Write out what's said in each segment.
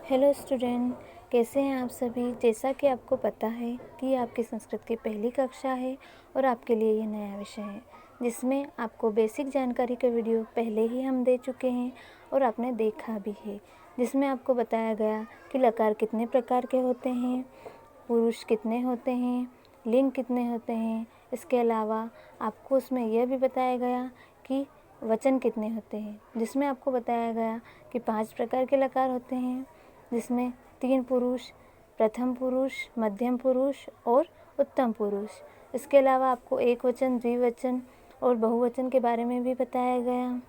Hello student, कैसे हैं आप सभी। जैसा कि आपको पता है कि आपकी संस्कृत की पहली कक्षा है और आपके लिए ये नया विषय है जिसमें आपको बेसिक जानकारी का वीडियो पहले ही हम दे चुके हैं और आपने देखा भी है, जिसमें आपको बताया गया कि लकार कितने प्रकार के होते हैं, पुरुष कितने होते हैं, लिंग कितने होते हैं। इसके अलावा आपको उसमें यह भी बताया गया कि वचन कितने होते हैं, जिसमें आपको बताया गया कि 5 प्रकार के लकार होते हैं, जिसमें 3 पुरुष, प्रथम पुरुष, मध्यम पुरुष और उत्तम पुरुष। इसके अलावा आपको एक वचन, द्विवचन और बहुवचन के बारे में भी बताया गया,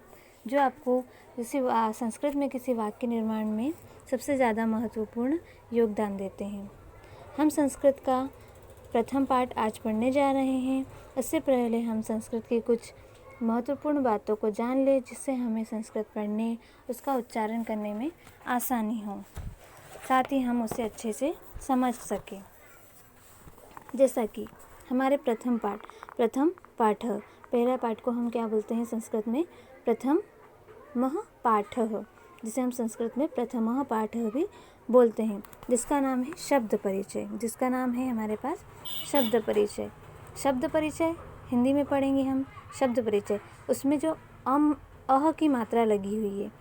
जो आपको संस्कृत में किसी वाक्य निर्माण में सबसे ज़्यादा महत्वपूर्ण योगदान देते हैं। हम संस्कृत का प्रथम पाठ आज पढ़ने जा रहे हैं। इससे पहले हम संस्कृत की कुछ महत्वपूर्ण बातों को जान लें, जिससे हमें संस्कृत पढ़ने, उसका उच्चारण करने में आसानी हो, साथ ही हम उसे अच्छे से समझ सकें। जैसा कि हमारे प्रथम पाठ पहला पाठ को हम क्या बोलते हैं संस्कृत में? प्रथमः पाठः, जिसे हम संस्कृत में प्रथमः पाठः भी बोलते हैं, जिसका नाम है शब्द परिचय। जिसका नाम है हमारे पास शब्द परिचय। शब्द परिचय हिंदी में पढ़ेंगे हम शब्द परिचय। उसमें जो अह की मात्रा लगी हुई है,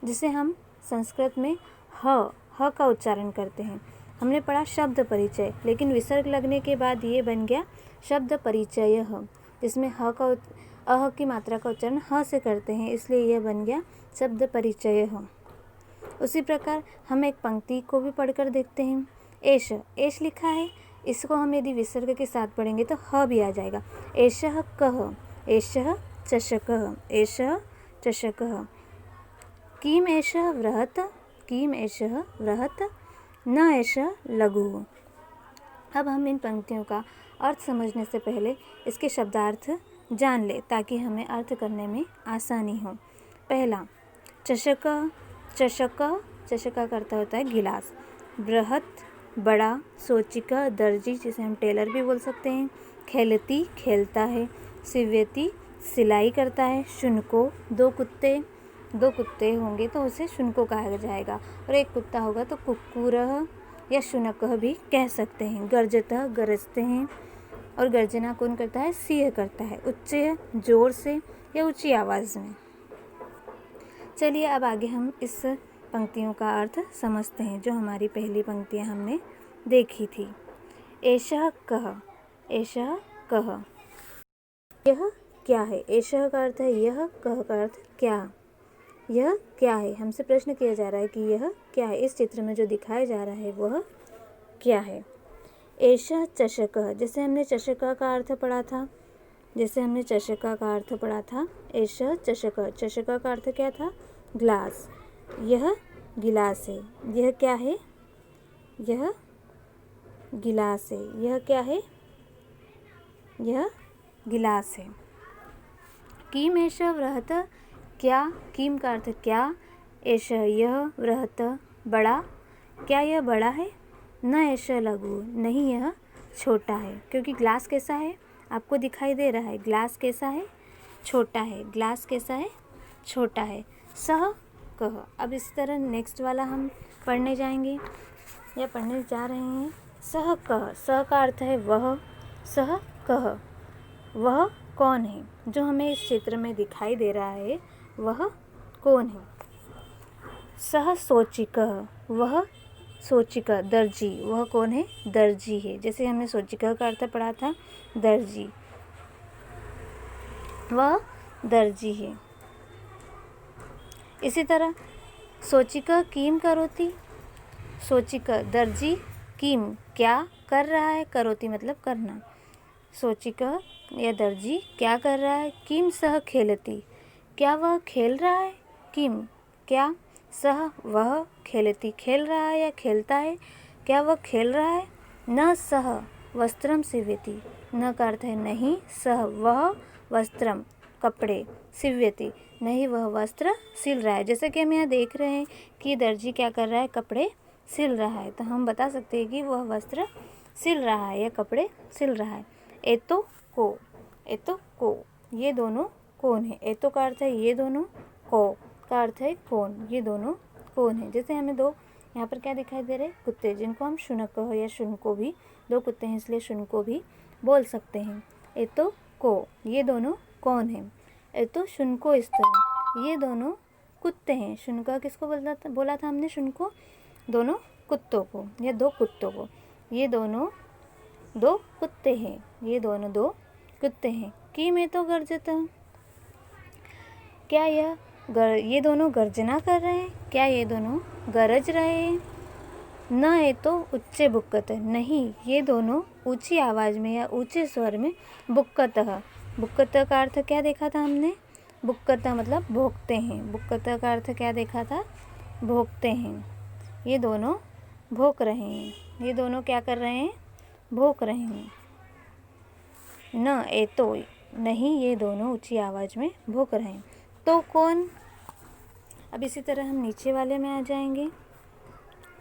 जिसे हम संस्कृत में ह का उच्चारण करते हैं। हमने पढ़ा शब्द परिचय, लेकिन विसर्ग लगने के बाद ये बन गया शब्द परिचय, जिसमें अह की मात्रा का उच्चारण ह से करते हैं, इसलिए यह बन गया शब्द परिचय। उसी प्रकार हम एक पंक्ति को भी पढ़कर देखते हैं। एष लिखा है, इसको हम यदि विसर्ग के साथ पढ़ेंगे तो ह भी आ जाएगा। एषः कः, एषः चषकः, एषः चषकः। किम एषः वृहत्, किम एषः वृहत्, न एषः लघुः। अब हम इन पंक्तियों का अर्थ समझने से पहले इसके शब्दार्थ जान ले, ताकि हमें अर्थ करने में आसानी हो। पहला, चषकः, चषका का अर्थ होता है गिलास। बृहत्, बड़ा। सोचिका, दर्जी, जिसे हम टेलर भी बोल सकते हैं। खेलती, खेलता है। सिव्यति, सिलाई करता है। शुनको, दो कुत्ते होंगे तो उसे शुनको कहा जाएगा, और एक कुत्ता होगा तो कुक्कुरः या शुनकः भी कह सकते हैं। गर्जतः, गरजते हैं, और गर्जना कौन करता है? सिंह करता है। उच्चय, जोर से या ऊंची आवाज़ में। चलिए अब आगे हम इस पंक्तियों का अर्थ समझते हैं, जो हमारी पहली पंक्तियाँ हमने देखी थी। एषः कः, एषः कः, यह क्या है? एषः का अर्थ है यह, कः का अर्थ क्या। यह क्या है? हमसे प्रश्न किया जा रहा है कि यह क्या है। इस चित्र में जो दिखाया जा रहा है वह क्या है। एषः चषकः, जैसे हमने चषका का अर्थ पढ़ा था, एषः चषकः, चषका का अर्थ क्या था? ग्लास। यह गिलास है। यह क्या है? यह गिलास है। यह क्या है? यह गिलास है। किम एषः वृहत्, क्या। किम का अर्थ क्या। एषः यह, वृहत् बड़ा, क्या यह बड़ा है? न एषः लघु, नहीं यह छोटा है। क्योंकि ग्लास कैसा है? आपको दिखाई दे रहा है। ग्लास कैसा है? छोटा है। ग्लास कैसा है? छोटा है। सः कः। अब इस तरह नेक्स्ट वाला हम पढ़ने जाएंगे या पढ़ने जा रहे हैं। सः कः, सः का अर्थ है वह। सः कः, वह कौन है? जो हमें इस चित्र में दिखाई दे रहा है वह कौन है? सः सोचिकः, वह सोचिका, दर्जी। वह कौन है? दर्जी है। जैसे हमने सोचिका का अर्थ पढ़ा था दर्जी, वह दर्जी है। इसी तरह सोचिका किम करोति, सोचिका दर्जी, किम क्या कर रहा है, करोति मतलब करना। सोचिका या दर्जी क्या कर रहा है? किम सह खेलती, क्या वह खेल रहा है? किम क्या, सह वह, खेलती खेल रहा है या खेलता है, क्या वह खेल रहा है? न सह वस्त्रम सिव्यति, न का अर्थ है नहीं, सह वह, वस्त्रम कपड़े, सिव्यति नहीं वह वस्त्र सिल रहा है। जैसे कि हम यहाँ देख रहे हैं कि दर्जी क्या कर रहा है? कपड़े सिल रहा है, तो हम बता सकते हैं कि वह वस्त्र सिल रहा है या कपड़े सिल रहा है। एतो को, ये दोनों कौन है? एतो का अर्थ है ये दोनों, को का अर्थ है कौन, ये दोनों कौन है। जैसे हमें दो यहाँ पर क्या दिखाई दे रहे हैं? कुत्ते, जिनको हम शुनको या शुनको भी, 2 कुत्ते हैं इसलिए शुनको भी बोल सकते हैं। ए तो को, ये दोनों कौन हैं? ए तो शुनको स्तन, ये दोनों कुत्ते हैं। शुनका किसको बोला था हमने? शुनको, दोनों कुत्तों को या 2 कुत्तों को। ये दोनों 2 कुत्ते हैं, ये दोनों 2 कुत्ते हैं। की में तो गर्जता, क्या ये दोनों गर्जना कर रहे हैं? क्या ये दोनों गरज रहे हैं? न है तो उच्चे बुक्कत, नहीं ये दोनों ऊंची आवाज़ में या ऊंचे स्वर में बुक्कत। बुक्कत का अर्थ क्या देखा था हमने? बुक्कत मतलब भोंकते हैं। बुक्कत का अर्थ क्या देखा था? भोंकते हैं। ये दोनों भोंक रहे हैं। ये दोनों क्या कर रहे हैं? भोंक रहे हैं। न ए तो, नहीं ये दोनों ऊंची आवाज़ में भोंक रहे हैं। तो कौन? अब इसी तरह हम नीचे वाले में आ जाएंगे।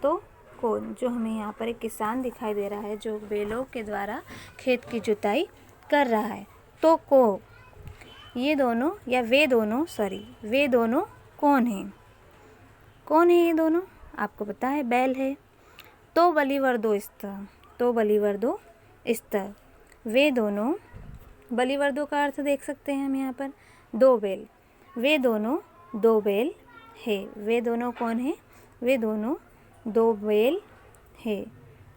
तो कौन, जो हमें यहाँ पर एक किसान दिखाई दे रहा है जो बैलों के द्वारा खेत की जुताई कर रहा है। तो को, ये दोनों या वे दोनों कौन हैं? कौन है ये दोनों? आपको पता है, बैल है। तो बलिवर्दो स्तर, वे दोनों, बलिवर्दो का अर्थ देख सकते हैं हम यहाँ पर, 2 बैल। वे दोनों 2 बैल है। वे दोनों कौन है? वे दोनों 2 बैल है।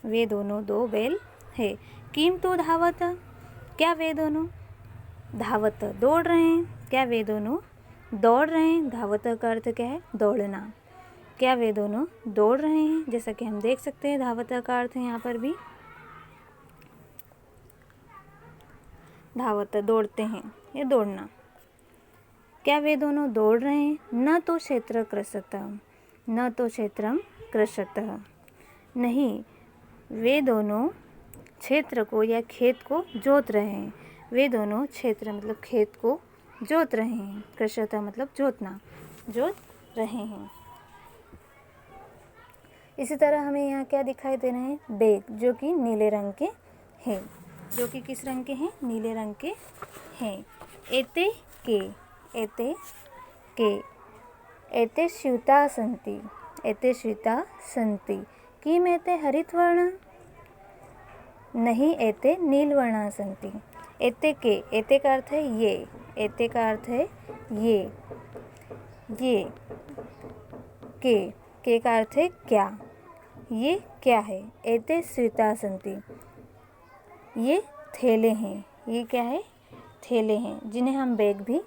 वे दोनों 2 बैल है। किम तो धावत, क्या वे दोनों धावत दौड़ रहे हैं? क्या वे दोनों दौड़ रहे हैं? धावत का अर्थ क्या है? दौड़ना। क्या वे दोनों दौड़ रहे हैं? जैसा कि हम देख सकते हैं धावत का अर्थ यहाँ पर भी धावत, दौड़ते हैं या दौड़ना। क्या वे दोनों दौड़ रहे हैं? न तो क्षेत्र कृषतः, नहीं वे दोनों क्षेत्र को या खेत को जोत रहे हैं। वे दोनों क्षेत्र मतलब खेत को जोत रहे हैं। कृषतः मतलब जोतना, जोत रहे हैं। इसी तरह हमें यहाँ क्या दिखाई दे रहे हैं? बैग, जो कि नीले रंग के हैं। जो कि किस रंग के हैं? नीले रंग के हैं। एते स्यूता सन्ति, किम एते हरितवर्ण, नहीं एते नीलवर्णा सन्ति। एते का अर्थ है ये, एते का अर्थ है ये के का अर्थ है क्या, ये क्या है? एते स्यूता सन्ति, ये थैले हैं। ये क्या है? थैले हैं, जिन्हें हम बैग भी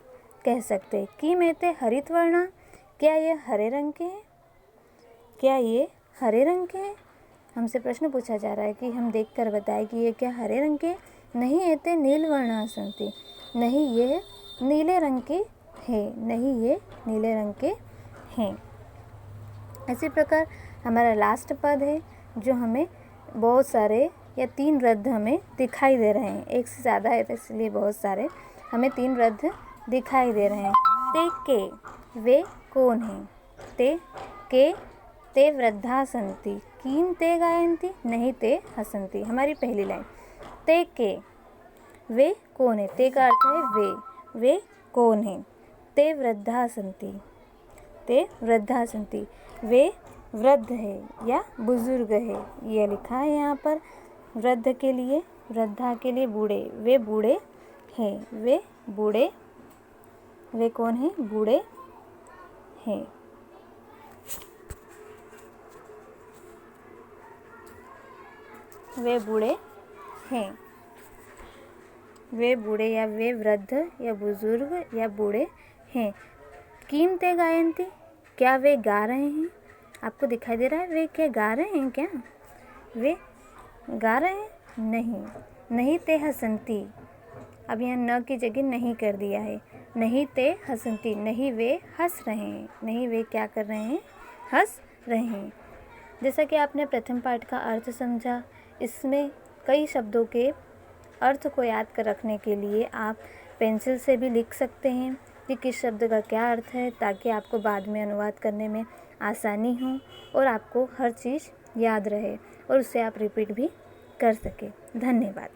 कह सकते हैं। किम एते हरितवर्णा, क्या ये हरे रंग के हैं? क्या ये हरे रंग के हैं? हमसे प्रश्न पूछा जा रहा है कि हम देखकर बताएं कि ये क्या हरे रंग के? नहीं एते नीलवर्णा सन्ति, नहीं ये नीले रंग के हैं, नहीं ये नीले रंग के हैं। इसी प्रकार हमारा लास्ट पद है जो हमें बहुत सारे या 3 रद्द हमें दिखाई दे रहे हैं। एक से ज़्यादा है तो इसलिए बहुत सारे हमें 3 रद्द दिखाई दे रहे हैं। ते के, वे कौन हैं? ते वृद्धा सन्ति, किम ते गायन्ति, नहीं ते हसन्ति। हमारी पहली लाइन, ते के, वे कौन है? ते का अर्थ है वे कौन है? ते वृद्धा सन्ति, वे वृद्ध है या बुजुर्ग है। ये लिखा है यहाँ पर वृद्ध के लिए, वृद्धा के लिए बूढ़े, वे बूढ़े हैं। वे कौन है? बूढ़े हैं। वे बूढ़े हैं। वे बूढ़े या वे वृद्ध या बुजुर्ग या बूढ़े हैं। किम ते गायन्ति, क्या वे गा रहे हैं? आपको दिखाई दे रहा है वे क्या गा रहे हैं? क्या वे गा रहे हैं? नहीं ते हसन्ति, अब यहाँ न की जगह नहीं कर दिया है। नहीं ते हसन्ति, नहीं वे हंस रहे हैं। नहीं वे क्या कर रहे हैं? हंस रहे हैं। जैसा कि आपने प्रथम पाठ का अर्थ समझा, इसमें कई शब्दों के अर्थ को याद कर रखने के लिए आप पेंसिल से भी लिख सकते हैं कि किस शब्द का क्या अर्थ है, ताकि आपको बाद में अनुवाद करने में आसानी हो और आपको हर चीज़ याद रहे और उसे आप रिपीट भी कर सकें। धन्यवाद।